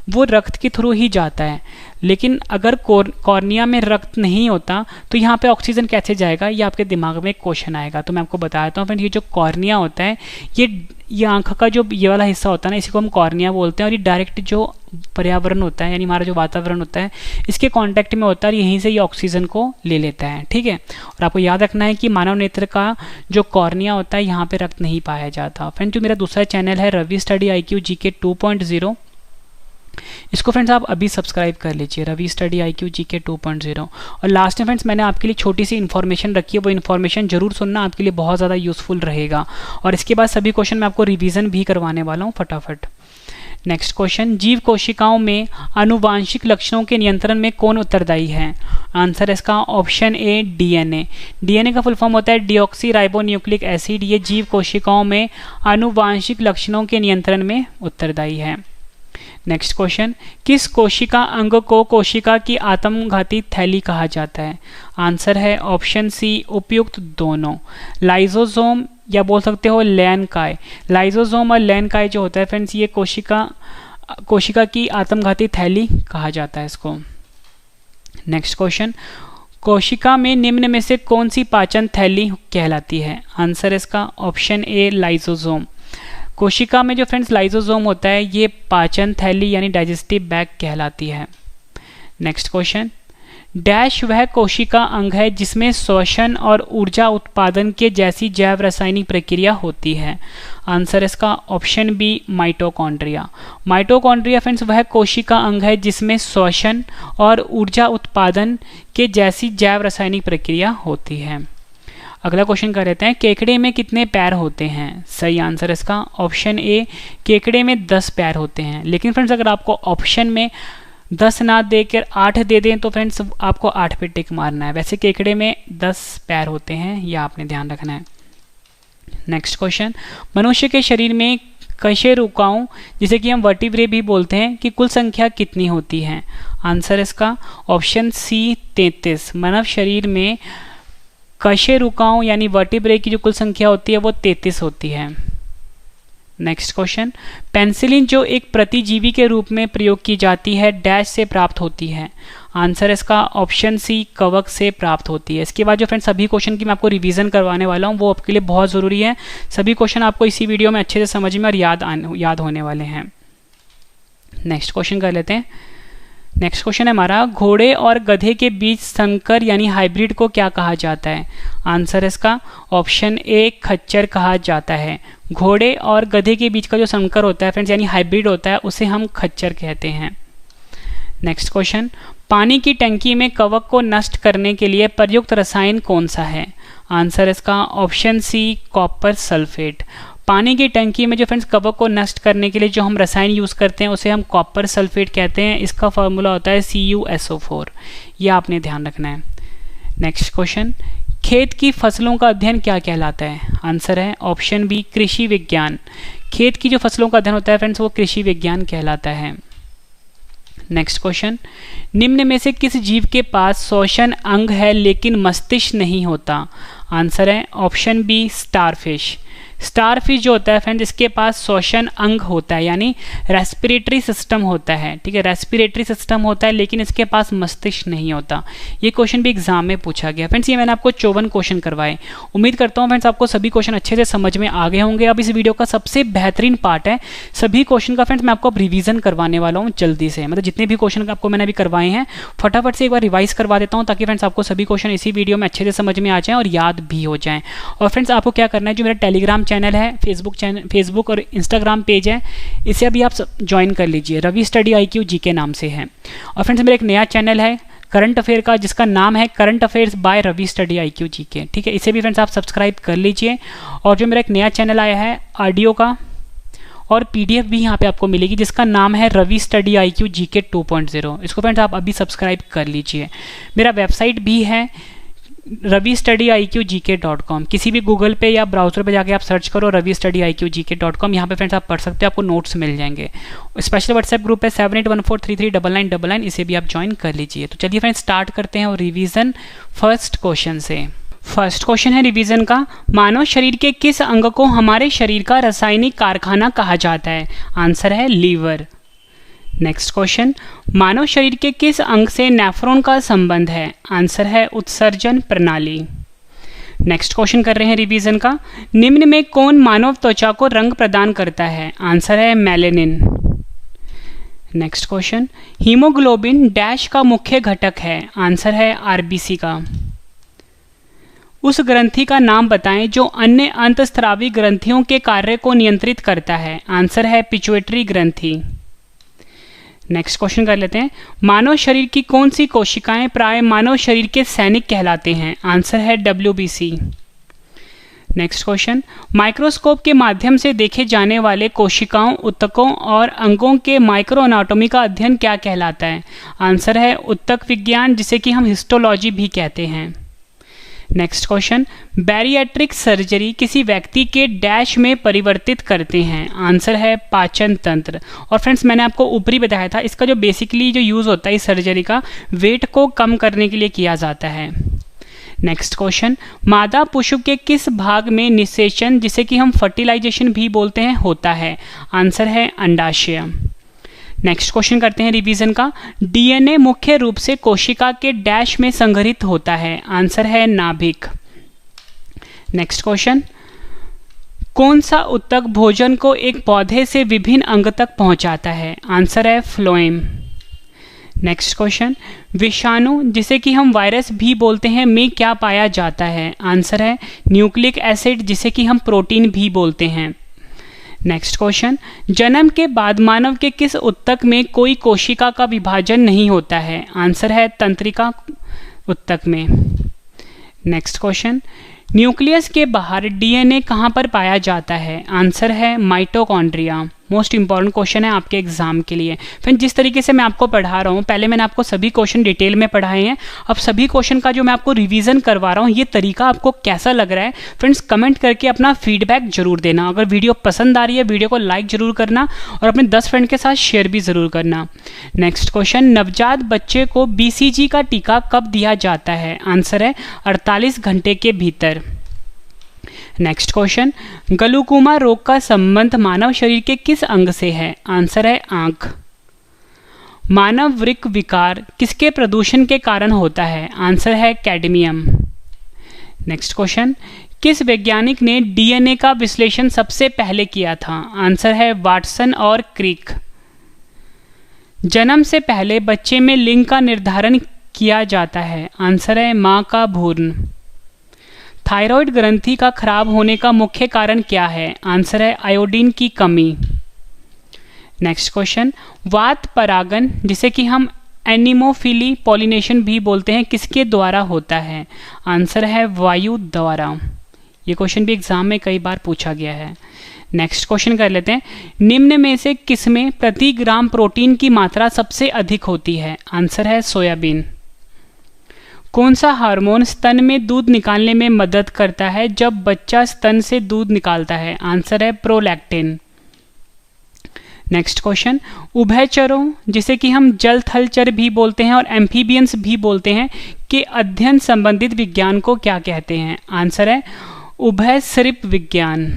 वो रक्त के थ्रू ही जाता है। लेकिन अगर कॉर्निया में रक्त नहीं होता तो यहाँ पे ऑक्सीजन कैसे जाएगा, ये आपके दिमाग में एक क्वेश्चन आएगा। तो मैं आपको बता देता हूँ फ्रेंड्स, ये जो कॉर्निया होता है, ये आंख का जो ये वाला हिस्सा होता है ना, इसी को हम कॉर्निया बोलते हैं। और ये डायरेक्ट जो पर्यावरण होता है, यानी हमारा जो वातावरण होता है, इसके कांटेक्ट में होता है, और यहीं से ये ऑक्सीजन को ले लेता है, ठीक है। और आपको याद रखना है कि मानव नेत्र का जो कॉर्निया होता है, यहाँ पे रक्त नहीं पाया जाता। फ्रेंड्स जो मेरा दूसरा चैनल है रवि स्टडी IQ GK 2.0, इसको फ्रेंड्स आप अभी सब्सक्राइब कर लीजिए, रवि स्टडी IQ GK 2.0। और लास्ट में फ्रेंड्स मैंने आपके लिए छोटी सी इन्फॉर्मेशन रखी है, वो इन्फॉर्मेशन जरूर सुनना, आपके लिए बहुत ज़्यादा यूजफुल रहेगा। और इसके बाद सभी क्वेश्चन मैं आपको रिवीजन भी करवाने वाला हूँ फटाफट। नेक्स्ट क्वेश्चन, जीव कोशिकाओं में आनुवांशिक लक्षणों के नियंत्रण में कौन उत्तरदायी है? आंसर है इसका ऑप्शन ए, DNA। DNA का फुल फॉर्म होता है डीऑक्सी राइबोन्यूक्लिक एसिड। ये जीव कोशिकाओं में आनुवांशिक लक्षणों के नियंत्रण में उत्तरदायी है। नेक्स्ट क्वेश्चन, किस कोशिका अंग को कोशिका की आत्मघाती थैली कहा जाता है? आंसर है ऑप्शन सी, उपयुक्त दोनों, लाइजोसोम या बोल सकते हो लैनकाय। लाइजोसोम और लैनकाय जो होता है फ्रेंड्स, ये कोशिका की आत्मघाती थैली कहा जाता है इसको। नेक्स्ट क्वेश्चन, कोशिका में निम्न में से कौन सी पाचन थैली कहलाती है? आंसर इसका ऑप्शन ए, लाइजोसोम। कोशिका में जो फ्रेंड्स लाइजोसोम होता है, ये पाचन थैली यानी डाइजेस्टिव बैग कहलाती है। नेक्स्ट क्वेश्चन, डैश वह कोशिका अंग है जिसमें श्वसन और ऊर्जा उत्पादन के जैसी जैव रासायनिक प्रक्रिया होती है? आंसर इसका option B, mitochondria. Mitochondria friends वह कोशिका अंग है जिसमें श्वसन और ऊर्जा उत्पादन के जैसी जैव रासायनिक प्रक्रिया होती है। अगला क्वेश्चन कर लेते हैं, केकड़े में कितने पैर होते हैं? सही आंसर इसका ऑप्शन ए, केकड़े में 10 पैर होते हैं। लेकिन फ्रेंड्स अगर आपको ऑप्शन में 10 ना देकर 8 दे दें तो फ्रेंड्स आपको 8 पे टिक मारना है। वैसे केकड़े में 10 पैर होते हैं, यह आपने ध्यान रखना है। नेक्स्ट क्वेश्चन, मनुष्य के शरीर में कशेरुकाओं, जिसे कि हम वर्टिब्रे भी बोलते हैं, की कुल संख्या कितनी होती है? आंसर इसका ऑप्शन सी, 33। मानव शरीर में कशेरुकाओं यानी वर्टिब्रे की जो कुल संख्या होती है वो 33 होती है। नेक्स्ट क्वेश्चन, पेनिसिलिन जो एक प्रतिजीवी के रूप में प्रयोग की जाती है, डैश से प्राप्त होती है? आंसर इसका ऑप्शन सी, कवक से प्राप्त होती है। इसके बाद जो फ्रेंड्स सभी क्वेश्चन की मैं आपको रिवीजन करवाने वाला हूँ, वो आपके लिए बहुत ज़रूरी है। सभी क्वेश्चन आपको इसी वीडियो में अच्छे से समझ में और याद होने वाले हैं। नेक्स्ट क्वेश्चन कर लेते हैं। नेक्स्ट क्वेश्चन है हमारा, घोड़े और गधे के बीच संकर यानी हाइब्रिड को क्या कहा जाता है? आंसर इसका ऑप्शन ए, खच्चर कहा जाता है। घोड़े और गधे के बीच का जो संकर होता है फ्रेंड्स यानी हाइब्रिड होता है, उसे हम खच्चर कहते हैं। नेक्स्ट क्वेश्चन, पानी की टंकी में कवक को नष्ट करने के लिए प्रयुक्त रसायन कौन सा है? आंसर इसका ऑप्शन सी, कॉपर सल्फेट। पानी की टंकी में जो फ्रेंड्स कवक को नष्ट करने के लिए जो हम रसायन यूज़ करते हैं उसे हम कॉपर सल्फेट कहते हैं। इसका फॉर्मूला होता है CuSO4। यह आपने ध्यान रखना है। नेक्स्ट क्वेश्चन, खेत की फसलों का अध्ययन क्या कहलाता है? आंसर है ऑप्शन बी, कृषि विज्ञान। खेत की जो फसलों का अध्ययन होता है फ्रेंड्स वो कृषि विज्ञान कहलाता है। नेक्स्ट क्वेश्चन, निम्न में से किस जीव के पास श्वसन अंग है लेकिन मस्तिष्क नहीं होता? आंसर है ऑप्शन बी, स्टारफिश। स्टारफिश जो होता है फ्रेंड्स, इसके पास श्वसन अंग होता है, यानी रेस्पिरेटरी सिस्टम होता है, ठीक है, रेस्पिरेटरी सिस्टम होता है, लेकिन इसके पास मस्तिष्क नहीं होता। ये क्वेश्चन भी एग्जाम में पूछा गया फ्रेंड्स। ये मैंने आपको 54 क्वेश्चन करवाए। उम्मीद करता हूँ फ्रेंड्स आपको सभी क्वेश्चन अच्छे से समझ में आ गए होंगे। अब इस वीडियो का सबसे बेहतरीन पार्ट है सभी क्वेश्चन का फ्रेंड्स मैं आपको अब रिवीजन करवाने वाला हूँ जल्दी से, मतलब जितने भी क्वेश्चन आपको मैंने अभी करवाए हैं फटाफट से एक बार रिवाइज करवा देता हूँ, ताकि फ्रेंड्स आपको सभी क्वेश्चन इसी वीडियो में अच्छे से समझ में आ जाएं और याद भी हो जाएं। और फ्रेंड्स आपको क्या करना है, जो मेरा टेलीग्राम चैनल है, फेसबुक और इंस्टाग्राम पेज है, इसे अभी आप ज्वाइन कर लीजिए। रवि स्टडी IQ GK नाम से है। और फ्रेंड्स मेरा एक नया चैनल है करंट अफेयर का, जिसका नाम है current affairs by Ravi study IQ GK, ठीक है, इसे भी फ्रेंड्स आप सब्सक्राइब कर लीजिए। और जो मेरा एक नया चैनल आया है ऑडियो का और PDF भी यहाँ पे आपको मिलेगी, जिसका नाम है रवि स्टडी IQ GK 2.0, इसको फ्रेंड्स आप अभी सब्सक्राइब कर लीजिए। मेरा वेबसाइट भी है ravistudyIQGK.com, किसी भी गूगल पे या ब्राउजर पे जाके आप सर्च करो ravistudyIQGK.com, यहाँ पे फ्रेंड्स आप पढ़ सकते हो, आपको नोट्स मिल जाएंगे। स्पेशल व्हाट्सएप ग्रुप है 7814339999, इसे भी आप ज्वाइन कर लीजिए। तो चलिए फ्रेंड्स स्टार्ट करते हैं और रिवीजन फर्स्ट क्वेश्चन से। फर्स्ट क्वेश्चन है रिवीजन का, मानव शरीर के किस अंग को हमारे शरीर का रासायनिक कारखाना कहा जाता है? आंसर है लीवर। नेक्स्ट क्वेश्चन, मानव शरीर के किस अंग से नेफ्रॉन का संबंध है? आंसर है उत्सर्जन प्रणाली। नेक्स्ट क्वेश्चन कर रहे हैं रिवीजन का, निम्न में कौन मानव त्वचा को रंग प्रदान करता है? आंसर है melanin. Next question, haemoglobin dash का मुख्य घटक है? आंसर है RBC का। उस ग्रंथि का नाम बताएं जो अन्य अंतःस्रावी ग्रंथियों के कार्य को नियंत्रित करता है? आंसर है पिट्यूटरी ग्रंथि। नेक्स्ट क्वेश्चन कर लेते हैं, मानव शरीर की कौन सी कोशिकाएं प्राय मानव शरीर के सैनिक कहलाते हैं? आंसर है WBC। नेक्स्ट क्वेश्चन, माइक्रोस्कोप के माध्यम से देखे जाने वाले कोशिकाओं, ऊतकों और अंगों के माइक्रो एनाटॉमी का अध्ययन क्या कहलाता है? आंसर है ऊतक विज्ञान, जिसे कि हम हिस्टोलॉजी भी कहते हैं। नेक्स्ट क्वेश्चन, बैरिएट्रिक सर्जरी किसी व्यक्ति के डैश में परिवर्तित करते हैं? आंसर है पाचन तंत्र। और फ्रेंड्स मैंने आपको ऊपरी बताया था, इसका जो बेसिकली जो यूज़ होता है इस सर्जरी का, वेट को कम करने के लिए किया जाता है। नेक्स्ट क्वेश्चन, मादा पुष्प के किस भाग में निषेचन, जिसे कि हम फर्टिलाइजेशन भी बोलते हैं, होता है? आंसर है अंडाशय। नेक्स्ट क्वेश्चन करते हैं रिवीजन का, DNA मुख्य रूप से कोशिका के डैश में संग्रहित होता है? आंसर है नाभिक। नेक्स्ट क्वेश्चन, कौन सा ऊतक भोजन को एक पौधे से विभिन्न अंग तक पहुंचाता है? आंसर है फ्लोएम। नेक्स्ट क्वेश्चन, विषाणु, जिसे कि हम वायरस भी बोलते हैं, में क्या पाया जाता है? आंसर है न्यूक्लिक एसिड, जिसे कि हम प्रोटीन भी बोलते हैं। नेक्स्ट क्वेश्चन, जन्म के बाद मानव के किस ऊतक में कोई कोशिका का विभाजन नहीं होता है? आंसर है तंत्रिका ऊतक में। नेक्स्ट क्वेश्चन, न्यूक्लियस के बाहर DNA कहाँ पर पाया जाता है? आंसर है माइटोकॉन्ड्रिया। मोस्ट इंपॉर्टेंट क्वेश्चन है आपके एग्जाम के लिए। फिर जिस तरीके से मैं आपको पढ़ा रहा हूँ, पहले मैंने आपको सभी क्वेश्चन डिटेल में पढ़ाए हैं, अब सभी क्वेश्चन का जो मैं आपको रिवीजन करवा रहा हूँ, ये तरीका आपको कैसा लग रहा है फ्रेंड्स कमेंट करके अपना फीडबैक जरूर देना। अगर वीडियो पसंद आ रही है वीडियो को लाइक जरूर करना और अपने 10 फ्रेंड के साथ शेयर भी जरूर करना। नेक्स्ट क्वेश्चन, नवजात बच्चे को BCG का टीका कब दिया जाता है? आंसर है 48 घंटे के भीतर। नेक्स्ट क्वेश्चन, ग्लूकोमा रोग का संबंध मानव शरीर के किस अंग से है? आंसर है आंख। मानव वृक्क विकार किसके प्रदूषण के कारण होता है? आंसर है कैडमियम। नेक्स्ट क्वेश्चन, किस वैज्ञानिक ने DNA का विश्लेषण सबसे पहले किया था? आंसर है वाटसन और क्रिक। जन्म से पहले बच्चे में लिंग का निर्धारण किया जाता है? आंसर है मां का भ्रूण। थायराइड ग्रंथि का खराब होने का मुख्य कारण क्या है? आंसर है आयोडीन की कमी। नेक्स्ट क्वेश्चन, वात परागन, जिसे कि हम एनिमोफिली पॉलिनेशन भी बोलते हैं, किसके द्वारा होता है? आंसर है वायु द्वारा। ये क्वेश्चन भी एग्जाम में कई बार पूछा गया है। नेक्स्ट क्वेश्चन कर लेते हैं, निम्न में से किसमें प्रति ग्राम प्रोटीन की मात्रा सबसे अधिक होती है? आंसर है सोयाबीन। कौन सा हार्मोन स्तन में दूध निकालने में मदद करता है जब बच्चा स्तन से दूध निकालता है? आंसर है प्रोलैक्टिन। नेक्स्ट क्वेश्चन, उभयचरों, जिसे कि हम जल थल चर भी बोलते हैं और एम्फीबियंस भी बोलते हैं, के अध्ययन संबंधित विज्ञान को क्या कहते हैं? आंसर है उभयसरिप विज्ञान।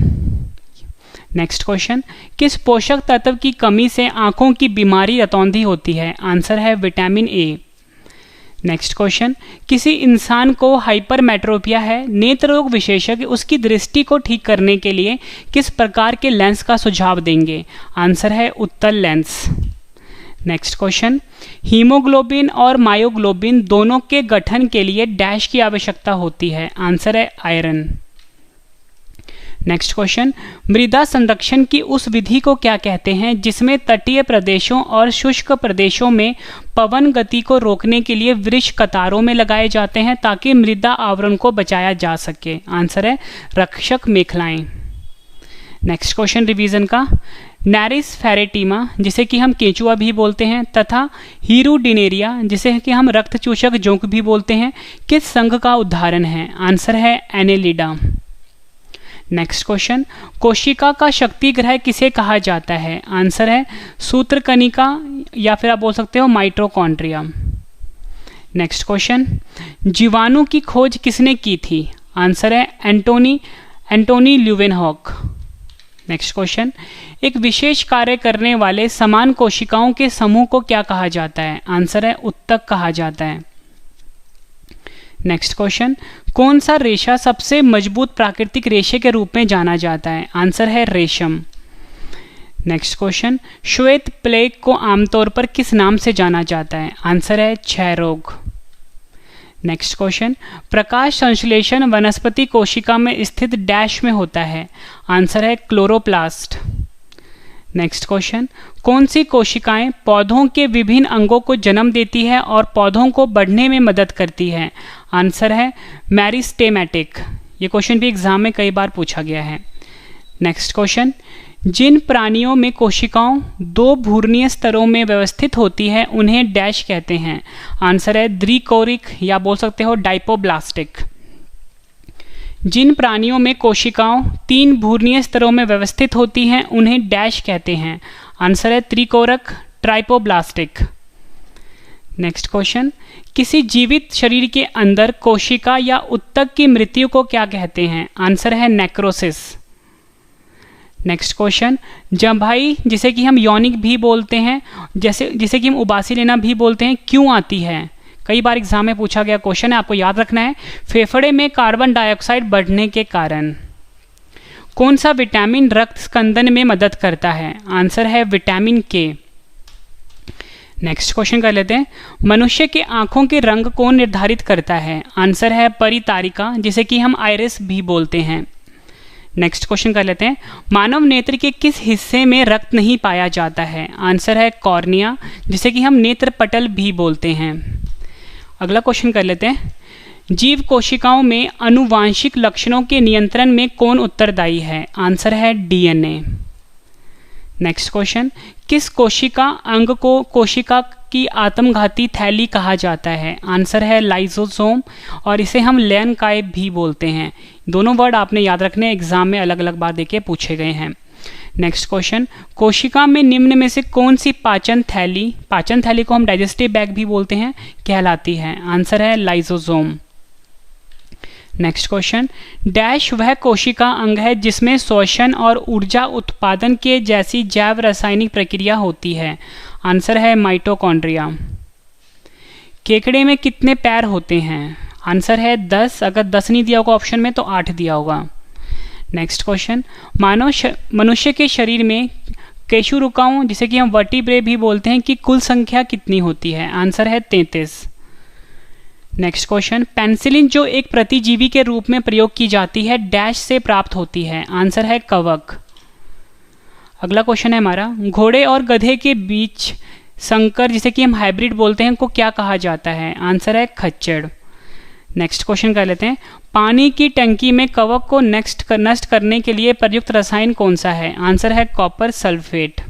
नेक्स्ट क्वेश्चन, किस पोषक तत्व की कमी से आंखों की बीमारी रतौंधी होती है? आंसर है विटामिन ए। नेक्स्ट क्वेश्चन, किसी इंसान को हाइपरमेट्रोपिया है, नेत्र रोग विशेषज्ञ उसकी दृष्टि को ठीक करने के लिए किस प्रकार के लेंस का सुझाव देंगे? आंसर है उत्तल लेंस। नेक्स्ट क्वेश्चन, हीमोग्लोबिन और मायोग्लोबिन दोनों के गठन के लिए डैश की आवश्यकता होती है? आंसर है आयरन। नेक्स्ट क्वेश्चन, मृदा संरक्षण की उस विधि को क्या कहते हैं जिसमें तटीय प्रदेशों और शुष्क प्रदेशों में पवन गति को रोकने के लिए वृक्ष कतारों में लगाए जाते हैं ताकि मृदा आवरण को बचाया जा सके? आंसर है रक्षक मेखलाएं। नेक्स्ट क्वेश्चन रिवीजन का, नैरिस फेरेटिमा जिसे कि हम केंचुआ भी बोलते हैं तथा हीरुडिनेरिया जिसे कि हम रक्तचूषक जोंक भी बोलते हैं, किस संघ का उदाहरण है? आंसर है एनेलिडा। नेक्स्ट क्वेश्चन, कोशिका का शक्ति ग्रह किसे कहा जाता है? आंसर है सूत्रकनिका या फिर आप बोल सकते हो माइटोकॉन्ड्रिया। नेक्स्ट क्वेश्चन, जीवाणु की खोज किसने की थी? आंसर है एंटोनी ल्यूवेनहॉक। नेक्स्ट क्वेश्चन, एक विशेष कार्य करने वाले समान कोशिकाओं के समूह को क्या कहा जाता है? आंसर है उत्तक कहा जाता है। नेक्स्ट क्वेश्चन, कौन सा रेशा सबसे मजबूत प्राकृतिक रेशे के रूप में जाना जाता है? आंसर है रेशम। नेक्स्ट क्वेश्चन, श्वेत प्लेग को आमतौर पर किस नाम से जाना जाता है? आंसर है क्षय रोग। नेक्स्ट क्वेश्चन, प्रकाश संश्लेषण वनस्पति कोशिका में स्थित डैश में होता है? आंसर है क्लोरोप्लास्ट। नेक्स्ट क्वेश्चन, कौन सी कोशिकाएं पौधों के विभिन्न अंगों को जन्म देती है और पौधों को बढ़ने में मदद करती है? आंसर है मेरिस्टेमेटिक। ये क्वेश्चन भी एग्जाम में कई बार पूछा गया है। नेक्स्ट क्वेश्चन, जिन प्राणियों में कोशिकाओं दो भूर्णीय स्तरों में व्यवस्थित होती है उन्हें डैश कहते हैं? आंसर है द्विकोरिक या बोल सकते हो डाइपोब्लास्टिक। जिन प्राणियों में कोशिकाओं तीन भूर्णीय स्तरों में व्यवस्थित होती हैं उन्हें डैश कहते हैं? आंसर है त्रिकोरक ट्राइपोब्लास्टिक। नेक्स्ट क्वेश्चन, किसी जीवित शरीर के अंदर कोशिका या उत्तक की मृत्यु को क्या कहते हैं? आंसर है नेक्रोसिस। नेक्स्ट क्वेश्चन, जम्भाई जिसे कि हम यौनिक भी बोलते हैं, जिसे कि हम उबासी लेना भी बोलते हैं, क्यों आती है? कई बार एग्जाम में पूछा गया क्वेश्चन है, आपको याद रखना है। फेफड़े में कार्बन डाइऑक्साइड बढ़ने के कारण। कौन सा विटामिन रक्त स्कंदन में मदद करता है? आंसर है विटामिन के। नेक्स्ट क्वेश्चन कर लेते हैं, मनुष्य के आंखों के रंग को निर्धारित करता है? आंसर है परितारिका जिसे कि हम आइरिस भी बोलते हैं। नेक्स्ट क्वेश्चन कर लेते हैं, मानव नेत्र के किस हिस्से में रक्त नहीं पाया जाता है? आंसर है कॉर्निया जिसे कि हम नेत्र पटल भी बोलते हैं। अगला क्वेश्चन कर लेते हैं, जीव कोशिकाओं में आनुवांशिक लक्षणों के नियंत्रण में कौन उत्तरदायी है? आंसर है डीएनए। नेक्स्ट क्वेश्चन, किस कोशिका अंग को कोशिका की आत्मघाती थैली कहा जाता है? आंसर है लाइसोसोम और इसे हम लैनकाय भी बोलते हैं। दोनों वर्ड आपने याद रखने, एग्जाम में अलग अलग बार देके पूछे गए हैं। नेक्स्ट क्वेश्चन, कोशिका में निम्न में से कौन सी पाचन थैली को हम डाइजेस्टिव बैग भी बोलते हैं, कहलाती है? आंसर है लाइसोसोम। नेक्स्ट क्वेश्चन, डैश वह कोशिका अंग है जिसमें श्वसन और ऊर्जा उत्पादन के जैसी जैव रासायनिक प्रक्रिया होती है? आंसर है माइटोकॉन्ड्रिया। केकड़े में कितने पैर होते हैं? आंसर है 10। अगर 10 नहीं दिया होगा ऑप्शन में तो 8 दिया होगा। नेक्स्ट क्वेश्चन, मनुष्य के शरीर में केशुरुकाओं जिसे कि हम वर्टिब्रे भी बोलते हैं की कुल संख्या कितनी होती है? आंसर है 33। नेक्स्ट क्वेश्चन, पेनिसिलिन जो एक प्रतिजीवी के रूप में प्रयोग की जाती है डैश से प्राप्त होती है? आंसर है कवक। अगला क्वेश्चन है हमारा, घोड़े और गधे के बीच संकर जिसे कि हम हाइब्रिड बोलते हैं को क्या कहा जाता है? आंसर है खच्चड़। नेक्स्ट क्वेश्चन कर लेते हैं, पानी की टंकी में कवक को नष्ट करने के लिए प्रयुक्त रसायन कौन सा है? आंसर है कॉपर सल्फेट।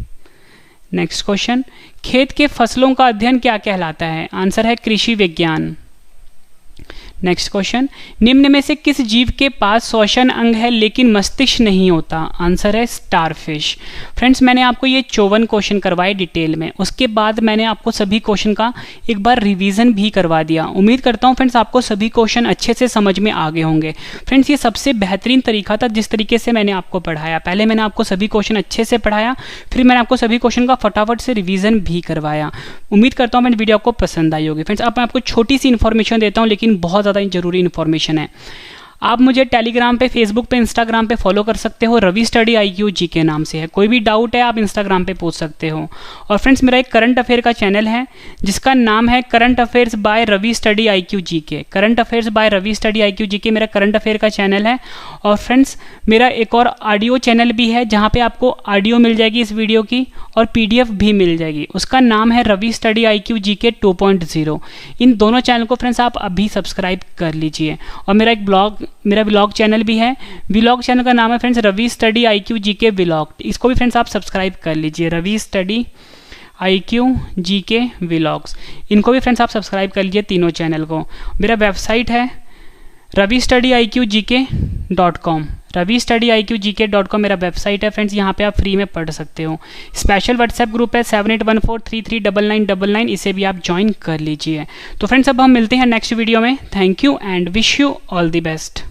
नेक्स्ट क्वेश्चन, खेत के फसलों का अध्ययन क्या कहलाता है? आंसर है कृषि विज्ञान। नेक्स्ट क्वेश्चन, निम्न में से किस जीव के पास श्वसन अंग है लेकिन मस्तिष्क नहीं होता? आंसर है स्टारफिश। फ्रेंड्स, मैंने आपको ये 54 क्वेश्चन करवाए डिटेल में, उसके बाद मैंने आपको सभी क्वेश्चन का एक बार रिवीजन भी करवा दिया। उम्मीद करता हूँ फ्रेंड्स आपको सभी क्वेश्चन अच्छे से समझ में आ गए होंगे। फ्रेंड्स, ये सबसे बेहतरीन तरीका था जिस तरीके से मैंने आपको पढ़ाया। पहले मैंने आपको सभी क्वेश्चन अच्छे से पढ़ाया, फिर मैंने आपको सभी क्वेश्चन का फटाफट से रिवीजन भी करवाया। उम्मीद करता हूँ फ्रेंड्स वीडियो आपको पसंद आई होगी। फ्रेंड्स, अब मैं आपको छोटी सी इन्फॉर्मेशन देता हूँ, लेकिन बहुत ज़्यादा जरूरी इन्फॉर्मेशन है। आप मुझे टेलीग्राम पे, फेसबुक पे, इंस्टाग्राम पे फॉलो कर सकते हो। रवि स्टडी IQ जी के नाम से है। कोई भी डाउट है आप इंस्टाग्राम पे पूछ सकते हो। और फ्रेंड्स, मेरा एक करंट अफेयर का चैनल है जिसका नाम है current affairs by Ravi study IQ G K. Current affairs by Ravi study IQ G K मेरा करंट अफेयर का चैनल है। और फ्रेंड्स, मेरा एक और ऑडियो चैनल भी है जहाँ पे आपको ऑडियो मिल जाएगी इस वीडियो की और PDF भी मिल जाएगी। उसका नाम है रवि स्टडी IQ जी के 2.0। इन दोनों चैनल को फ्रेंड्स आप अभी सब्सक्राइब कर लीजिए। और मेरा व्लॉग चैनल भी है। व्लॉग चैनल का नाम है friends Ravi study IQ G के व्लॉग। इसको भी फ्रेंड्स आप सब्सक्राइब कर लीजिए, रवि स्टडी IQ जी के व्लॉग्स। इनको भी फ्रेंड्स आप सब्सक्राइब कर लीजिए तीनों चैनल को। मेरा वेबसाइट है ravistudyIQgk.com। ravistudyIQgk.com मेरा वेबसाइट है फ्रेंड्स, यहाँ पे आप फ्री में पढ़ सकते हो। स्पेशल व्हाट्सएप ग्रुप है 7814339999, इसे भी आप ज्वाइन कर लीजिए। तो फ्रेंड्स, अब हम मिलते हैं नेक्स्ट वीडियो में। Thank you and wish you all the best.